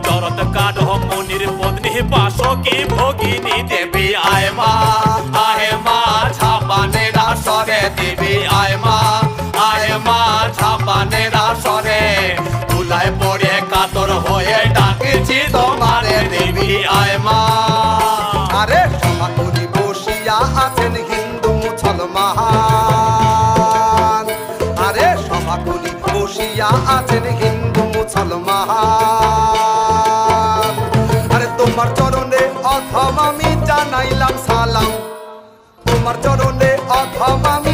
চরত কাঠ মনির পত্নী বাসকি ভগিনী দেবী আয় মা ছাপানের আসরে দেবী আয় মা ছাপানের আসরে তুলায় পড়ে কাতর হয়ে ডাকেছি তোমারে দেবী আয় মা। আরে সভা করি বসিয়া আছেন হিন্দু মুসলমান, আরে সভা করি বসিয়া আছেন হিন্দু মুসলমান। আরে তোমার চরণে অথম আমি জানাইলাম সালাম, তোমার চরণে অথম আমি